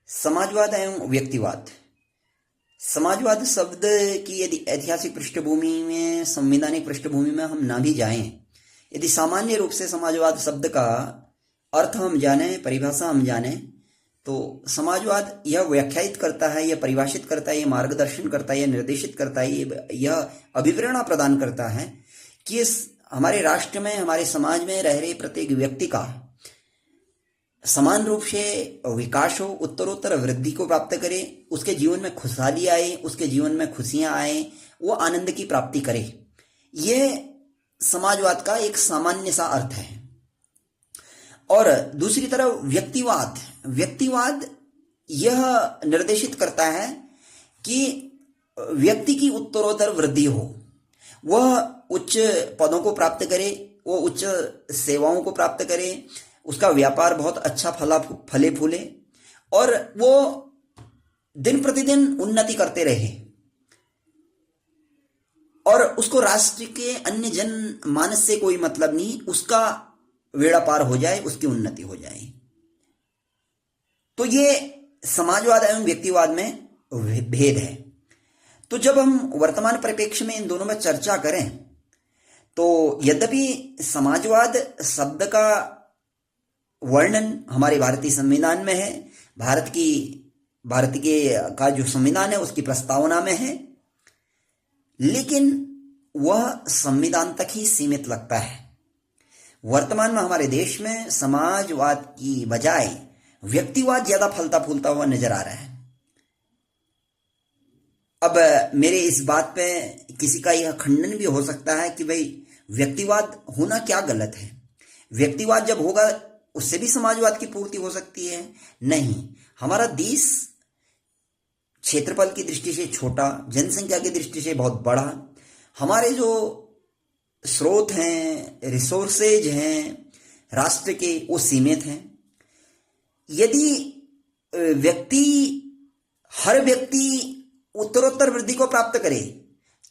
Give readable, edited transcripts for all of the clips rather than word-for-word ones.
समाजवाद एवं व्यक्तिवाद। समाजवाद शब्द की यदि ऐतिहासिक पृष्ठभूमि में, संवैधानिक पृष्ठभूमि में हम ना भी जाएं, यदि सामान्य रूप से समाजवाद शब्द का अर्थ हम जानें, परिभाषा हम जानें, तो समाजवाद यह व्याख्यायित करता है, यह परिभाषित करता है, यह मार्गदर्शन करता है, यह निर्देशित करता है, यह अभिप्रेरणा प्रदान करता है कि हमारे राष्ट्र में, हमारे समाज में रह रहे प्रत्येक व्यक्ति का समान रूप से विकास हो, उत्तरोत्तर वृद्धि को प्राप्त करे, उसके जीवन में खुशहाली आए, उसके जीवन में खुशियां आए, वो आनंद की प्राप्ति करे। ये समाजवाद का एक सामान्य सा अर्थ है। और दूसरी तरफ व्यक्तिवाद, व्यक्तिवाद यह निर्देशित करता है कि व्यक्ति की उत्तरोत्तर वृद्धि हो, वह उच्च पदों को प्राप्त करे, वो उच्च सेवाओं को प्राप्त करे, उसका व्यापार बहुत अच्छा फले फूले और वो दिन प्रतिदिन उन्नति करते रहे और उसको राष्ट्र के अन्य जन मानस से कोई मतलब नहीं, उसका बेड़ा पार हो जाए, उसकी उन्नति हो जाए। तो ये समाजवाद एवं व्यक्तिवाद में भेद है। तो जब हम वर्तमान परिप्रेक्ष्य में इन दोनों में चर्चा करें तो यद्यपि समाजवाद शब्द का वर्णन हमारे भारतीय संविधान में है, भारत के का जो संविधान है उसकी प्रस्तावना में है, लेकिन वह संविधान तक ही सीमित लगता है। वर्तमान में हमारे देश में समाजवाद की बजाय व्यक्तिवाद ज्यादा फलता फूलता हुआ नजर आ रहा है। अब मेरे इस बात पे किसी का यह खंडन भी हो सकता है कि भाई व्यक्तिवाद होना क्या गलत है, व्यक्तिवाद जब होगा उससे भी समाजवाद की पूर्ति हो सकती है। नहीं, हमारा देश क्षेत्रफल की दृष्टि से छोटा, जनसंख्या की दृष्टि से बहुत बड़ा, हमारे जो स्रोत हैं, रिसोर्सेज हैं राष्ट्र के, वो सीमित हैं। यदि हर व्यक्ति उत्तरोत्तर वृद्धि को प्राप्त करे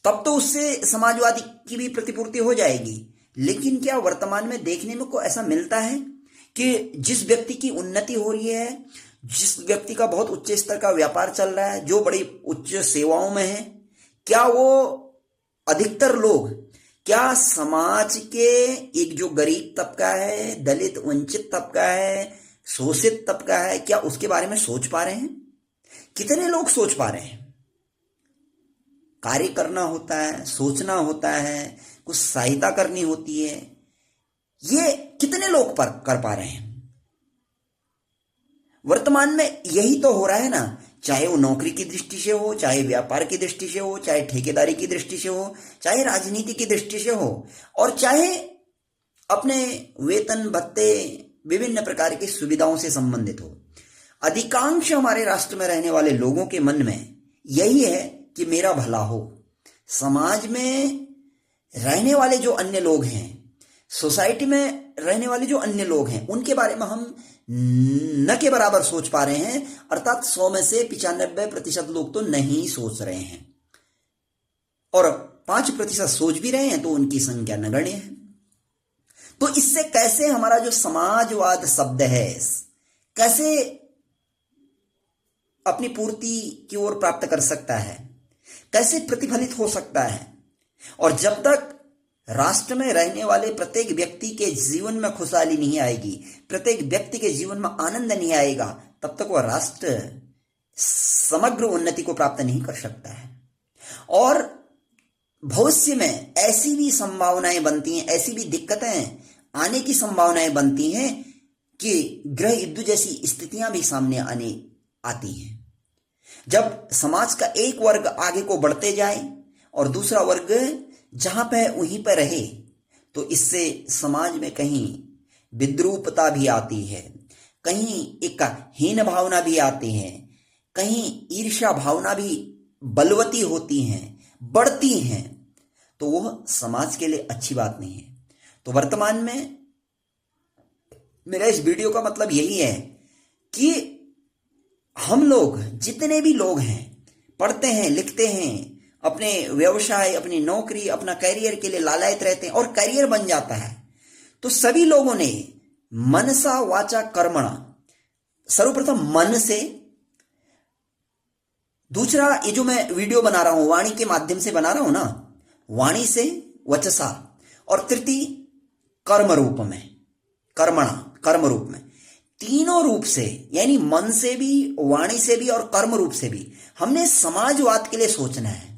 तब तो उससे समाजवाद की भी प्रतिपूर्ति हो जाएगी। लेकिन क्या वर्तमान में देखने में को ऐसा मिलता है कि जिस व्यक्ति की उन्नति हो रही है, जिस व्यक्ति का बहुत उच्च स्तर का व्यापार चल रहा है, जो बड़ी उच्च सेवाओं में है, क्या वो अधिकतर लोग, क्या समाज के एक जो गरीब तबका है, दलित वंचित तबका है, शोषित तबका है, क्या उसके बारे में सोच पा रहे हैं? कितने लोग सोच पा रहे हैं? कार्य करना होता है, सोचना होता है, कुछ सहायता करनी होती है, ये कितने लोग कर पा रहे हैं? वर्तमान में यही तो हो रहा है ना, चाहे वो नौकरी की दृष्टि से हो, चाहे व्यापार की दृष्टि से हो, चाहे ठेकेदारी की दृष्टि से हो, चाहे राजनीति की दृष्टि से हो, और चाहे अपने वेतन भत्ते विभिन्न प्रकार की सुविधाओं से संबंधित हो। अधिकांश हमारे राष्ट्र में रहने वाले लोगों के मन में यही है कि मेरा भला हो। समाज में रहने वाले जो अन्य लोग हैं, सोसाइटी में रहने वाले जो अन्य लोग हैं, उनके बारे में हम न के बराबर सोच पा रहे हैं, अर्थात 100 में से 95% लोग तो नहीं सोच रहे हैं, और 5% सोच भी रहे हैं तो उनकी संख्या नगण्य है। तो इससे कैसे हमारा जो समाजवाद शब्द है कैसे अपनी पूर्ति की ओर प्राप्त कर सकता है, कैसे प्रतिफलित हो सकता है? और जब तक राष्ट्र में रहने वाले प्रत्येक व्यक्ति के जीवन में खुशहाली नहीं आएगी, प्रत्येक व्यक्ति के जीवन में आनंद नहीं आएगा, तब तक वह राष्ट्र समग्र उन्नति को प्राप्त नहीं कर सकता है। और भविष्य में ऐसी भी संभावनाएं बनती हैं, ऐसी भी दिक्कतें आने की संभावनाएं बनती हैं कि गृह युद्ध जैसी स्थितियां भी सामने आती हैं। जब समाज का एक वर्ग आगे को बढ़ते जाए और दूसरा वर्ग जहां पे वहीं पे रहे, तो इससे समाज में कहीं विद्रूपता भी आती है, कहीं एक हीन भावना भी आती है, कहीं ईर्ष्या भावना भी बलवती होती हैं, बढ़ती हैं, तो वह समाज के लिए अच्छी बात नहीं है। तो वर्तमान में मेरा इस वीडियो का मतलब यही है कि हम लोग, जितने भी लोग हैं, पढ़ते हैं, लिखते हैं, अपने व्यवसाय, अपनी नौकरी, अपना करियर के लिए लालायित रहते हैं और करियर बन जाता है, तो सभी लोगों ने मनसा वाचा कर्मणा, सर्वप्रथम मन से दूसरा, ये जो मैं वीडियो बना रहा हूं, वाणी के माध्यम से बना रहा हूं ना, वाणी से वचसा, और तृतीय कर्म रूप में, कर्म रूप में, तीनों रूप से, यानी मन से भी, वाणी से भी और कर्म रूप से भी हमने समाजवाद के लिए सोचना है।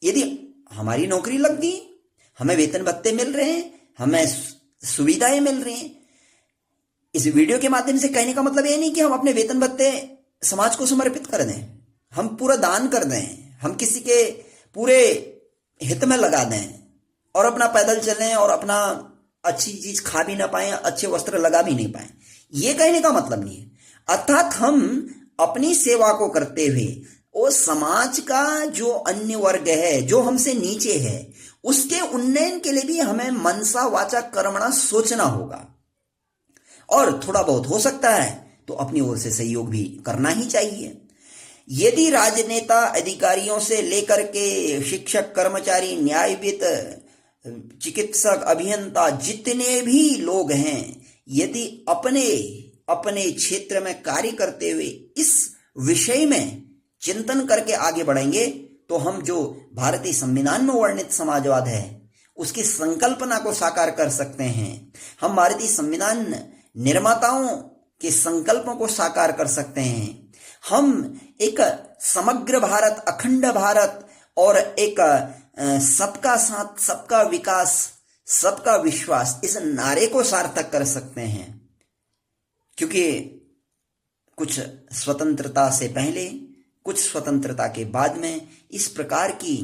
यदि हमारी नौकरी लग गई, हमें वेतन भत्ते मिल रहे हैं, हमें सुविधाएं मिल रही हैं, इस वीडियो के माध्यम से कहने का मतलब ये नहीं कि हम अपने वेतन भत्ते समाज को समर्पित कर दें, हम पूरा दान कर दें, हम किसी के पूरे हित में लगा दें और अपना पैदल चलें और अपना अच्छी चीज खा भी ना पाए, अच्छे वस्त्र लगा भी नहीं पाए, ये कहने का मतलब नहीं है। अर्थात हम अपनी सेवा को करते हुए वो समाज का जो अन्य वर्ग है, जो हमसे नीचे है, उसके उन्नयन के लिए भी हमें मनसा वाचा कर्मणा सोचना होगा। और थोड़ा बहुत हो सकता है तो अपनी ओर से सहयोग भी करना ही चाहिए। यदि राजनेता अधिकारियों से लेकर के शिक्षक, कर्मचारी, न्यायविद, चिकित्सक, अभियंता, जितने भी लोग हैं, यदि अपने अपने क्षेत्र में कार्य करते हुए इस विषय में चिंतन करके आगे बढ़ेंगे तो हम जो भारतीय संविधान में वर्णित समाजवाद है उसकी संकल्पना को साकार कर सकते हैं। हम भारतीय संविधान निर्माताओं के संकल्पों को साकार कर सकते हैं। हम एक समग्र भारत, अखंड भारत और एक सबका साथ, सबका विकास, सबका विश्वास, इस नारे को सार्थक कर सकते हैं। क्योंकि कुछ स्वतंत्रता से पहले, कुछ स्वतंत्रता के बाद में इस प्रकार की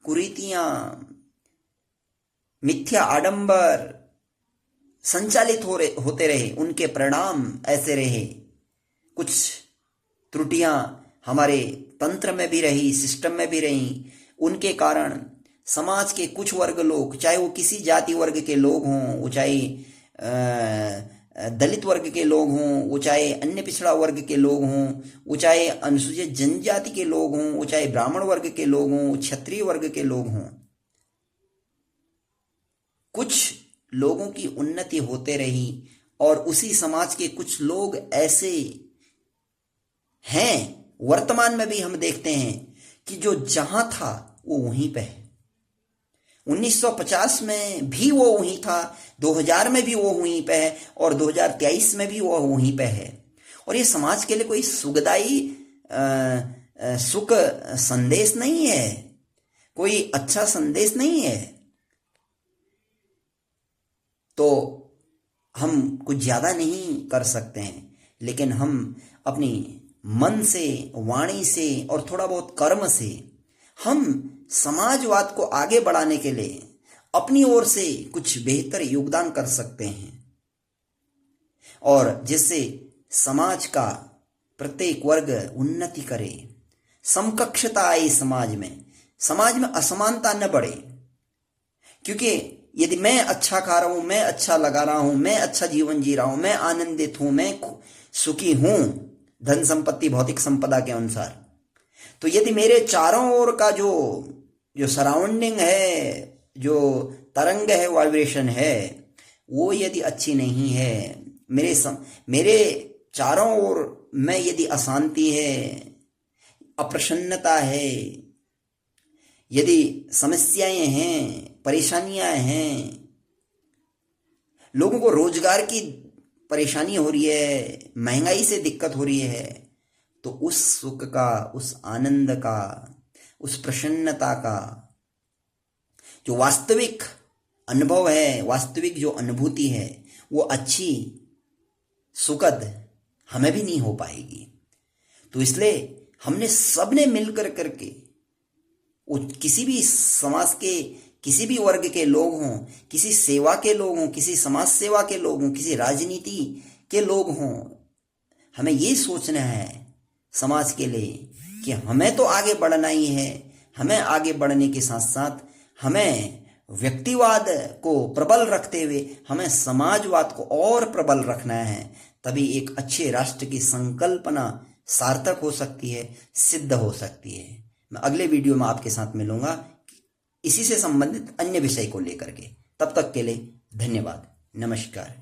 कुरीतियां, मिथ्या आडंबर संचालित होते रहे, उनके परिणाम ऐसे रहे। कुछ त्रुटियां हमारे तंत्र में भी रही, सिस्टम में भी रही। उनके कारण समाज के कुछ वर्ग लोग, चाहे वो किसी जाति वर्ग के लोग हों, वो चाहे दलित वर्ग के लोग हों, वो चाहे अन्य पिछड़ा वर्ग के लोग हों, वो चाहे अनुसूचित जनजाति के लोग हों, वो चाहे ब्राह्मण वर्ग के लोग हों, क्षत्रिय वर्ग के लोग हों, कुछ लोगों की उन्नति होते रही और उसी समाज के कुछ लोग ऐसे हैं, वर्तमान में भी हम देखते हैं कि जो जहां था वो वहीं पे है। 1950 में भी वो वहीं था, 2000 में भी वो वहीं पे है और 2023 में भी वो वहीं पे है। और ये समाज के लिए कोई सुखदायी सुख संदेश नहीं है, कोई अच्छा संदेश नहीं है। तो हम कुछ ज्यादा नहीं कर सकते हैं, लेकिन हम अपनी मन से, वाणी से और थोड़ा बहुत कर्म से हम समाजवाद को आगे बढ़ाने के लिए अपनी ओर से कुछ बेहतर योगदान कर सकते हैं और जिससे समाज का प्रत्येक वर्ग उन्नति करे, समकक्षता आए समाज में असमानता न बढ़े। क्योंकि यदि मैं अच्छा खा रहा हूं, मैं अच्छा लगा रहा हूं, मैं अच्छा जीवन जी रहा हूं, मैं आनंदित हूं, मैं सुखी हूं धन संपत्ति भौतिक संपदा के अनुसार, तो यदि मेरे चारों ओर का जो सराउंडिंग है, जो तरंग है, वाइब्रेशन है, वो यदि अच्छी नहीं है, मेरे चारों ओर में यदि अशांति है, अप्रसन्नता है, यदि समस्याएं हैं, परेशानियां हैं, लोगों को रोजगार की परेशानी हो रही है, महंगाई से दिक्कत हो रही है, तो उस सुख का, उस आनंद का, उस प्रसन्नता का जो वास्तविक अनुभव है, वास्तविक जो अनुभूति है, वो अच्छी सुखद हमें भी नहीं हो पाएगी। तो इसलिए हमने सबने मिलकर करके किसी भी समाज के किसी भी वर्ग के लोग हों, किसी सेवा के लोग हों, किसी समाज सेवा के लोग हों, किसी राजनीति के लोग हों, हमें ये सोचना है समाज के लिए कि हमें तो आगे बढ़ना ही है। हमें आगे बढ़ने के साथ साथ हमें व्यक्तिवाद को प्रबल रखते हुए हमें समाजवाद को और प्रबल रखना है। तभी एक अच्छे राष्ट्र की संकल्पना सार्थक हो सकती है, सिद्ध हो सकती है। मैं अगले वीडियो में आपके साथ मिलूंगा इसी से संबंधित अन्य विषय को लेकर के। तब तक के लिए धन्यवाद, नमस्कार।